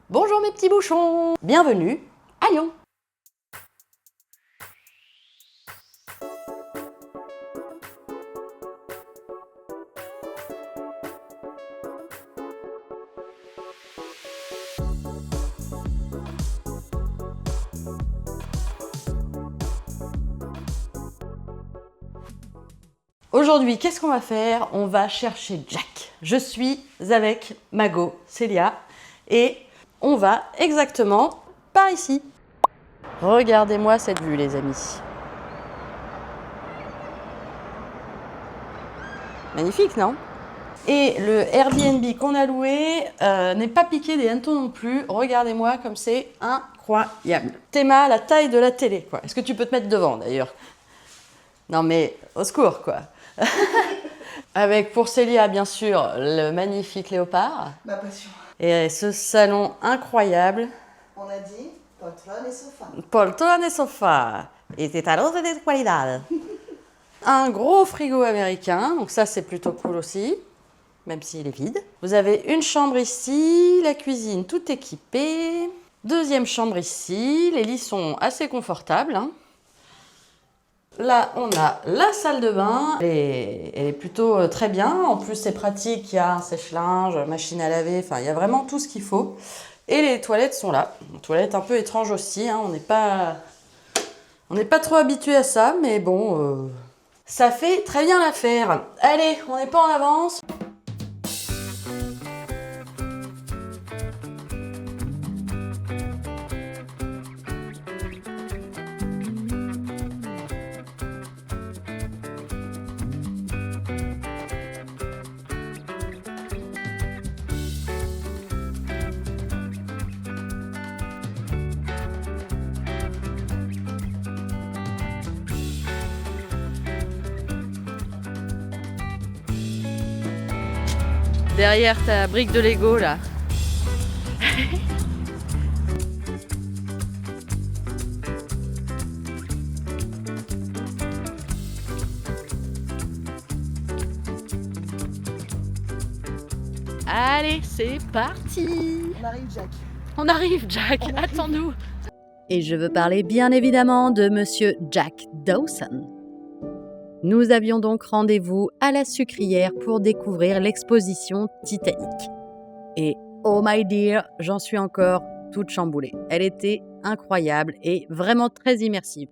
Bonjour mes petits bouchons, bienvenue à Lyon. Aujourd'hui, qu'est-ce qu'on va faire? On va chercher Jack. Je suis avec Mago, Célia, et on va exactement par ici. Regardez-moi cette vue, les amis. Magnifique, non? Et le Airbnb qu'on a loué n'est pas piqué des hannetons non plus. Regardez-moi comme c'est incroyable. Théma, la taille de la télé, quoi. Est-ce que tu peux te mettre devant, d'ailleurs? Non mais, au secours, quoi. Avec pour Célia, bien sûr, le magnifique léopard. Ma passion. Et ce salon incroyable. On a dit poltrone et sofa. Poltrone et sofa. Et tétalos de qualité. Un gros frigo américain, donc ça c'est plutôt cool aussi, même s'il est vide. Vous avez une chambre ici, la cuisine tout équipée. Deuxième chambre ici, les lits sont assez confortables, hein. Là, on a la salle de bain. Elle est plutôt très bien. En plus, c'est pratique. Il y a un sèche-linge, machine à laver. Enfin, il y a vraiment tout ce qu'il faut. Et les toilettes sont là. Une toilette un peu étrange aussi, hein. On n'est pas trop habitué à ça, mais bon, ça fait très bien l'affaire. Allez, on n'est pas en avance. Derrière ta brique de Lego là. Allez, c'est parti. On arrive, Jack. On arrive, Jack, attends-nous. Et je veux parler bien évidemment de Monsieur Jack Dawson. Nous avions donc rendez-vous à la sucrière pour découvrir l'exposition Titanic. Et oh my dear, j'en suis encore toute chamboulée. Elle était incroyable et vraiment très immersive.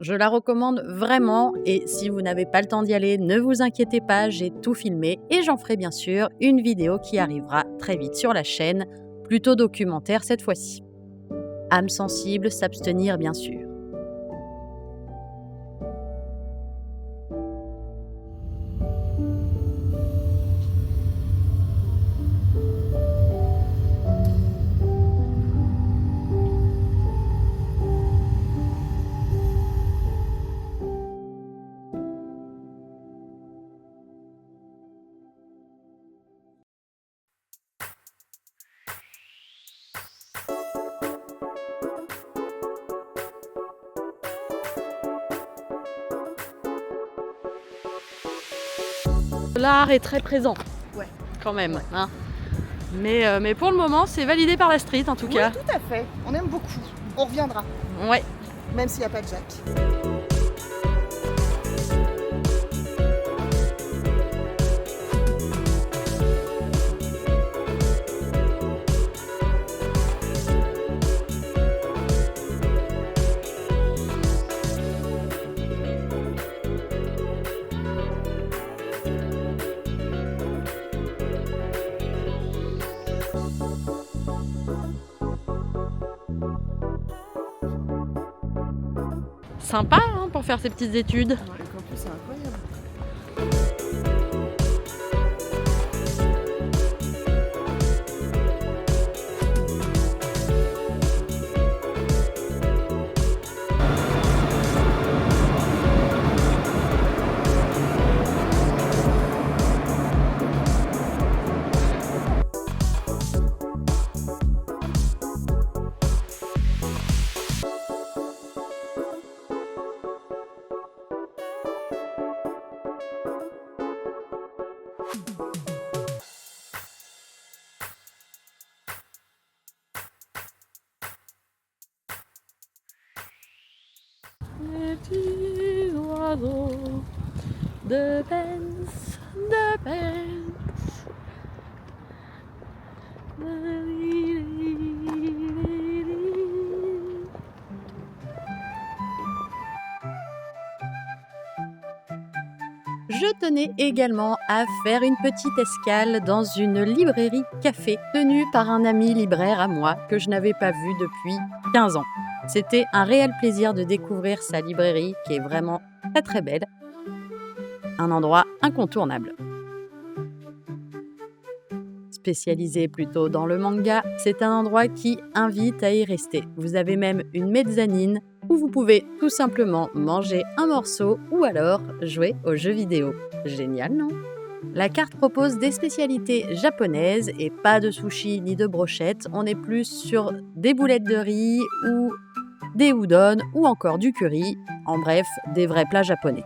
Je la recommande vraiment et si vous n'avez pas le temps d'y aller, ne vous inquiétez pas, j'ai tout filmé et j'en ferai bien sûr une vidéo qui arrivera très vite sur la chaîne, plutôt documentaire cette fois-ci. Âme sensible, s'abstenir bien sûr. L'art est très présent, Ouais. quand même. Ouais. Hein. Mais pour le moment, c'est validé par la street en tout cas. Oui, tout à fait. On aime beaucoup. On reviendra, Ouais. même s'il n'y a pas de Jack. Sympa hein, pour faire ses petites études. Le campus, c'est incroyable. bravo. De Benz, de Benz. Je tenais également à faire une petite escale dans une librairie café tenue par un ami libraire à moi que je n'avais pas vu depuis 15 ans. C'était un réel plaisir de découvrir sa librairie qui est vraiment très très belle. Un endroit incontournable. Spécialisé plutôt dans le manga, c'est un endroit qui invite à y rester. Vous avez même une mezzanine où vous pouvez tout simplement manger un morceau ou alors jouer aux jeux vidéo. Génial, non ? La carte propose des spécialités japonaises et pas de sushi ni de brochettes. On est plus sur des boulettes de riz ou des udon ou encore du curry. En bref, des vrais plats japonais.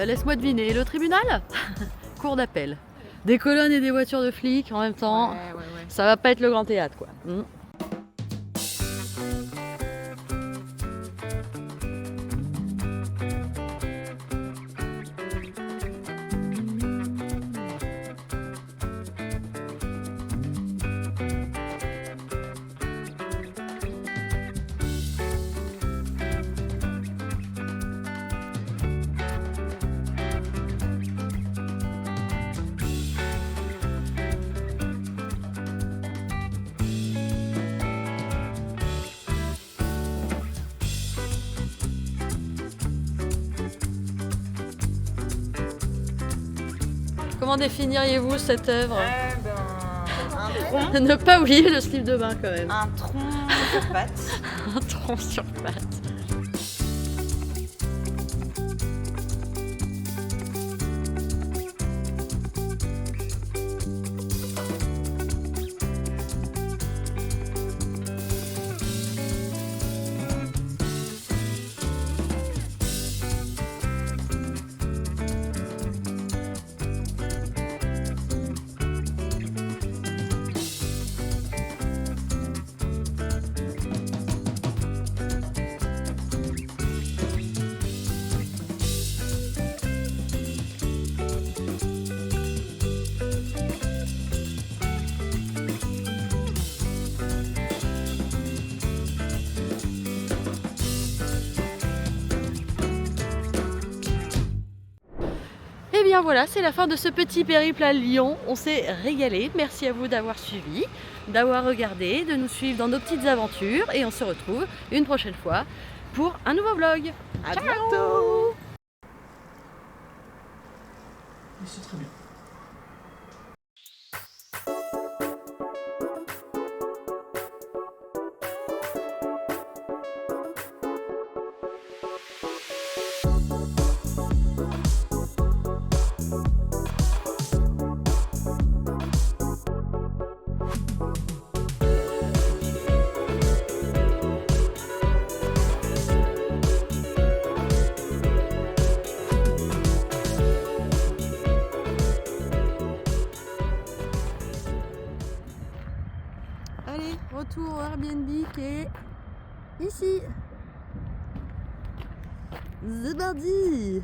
Laisse-moi deviner, le tribunal ? Cour d'appel. Des colonnes et des voitures de flics en même temps. Ouais. Ça va pas être le grand théâtre, quoi. Comment définiriez-vous cette œuvre ? Un Ne pas oublier le slip de bain quand même. Un tronc sur pattes. Un tronc sur pattes. Et bien voilà, c'est la fin de ce petit périple à Lyon. On s'est régalé. Merci à vous d'avoir suivi, d'avoir regardé, de nous suivre dans nos petites aventures. Et on se retrouve une prochaine fois pour un nouveau vlog. À Ciao. bientôt. C'est très bien. Allez, retour au Airbnb qui est ici. C'est parti.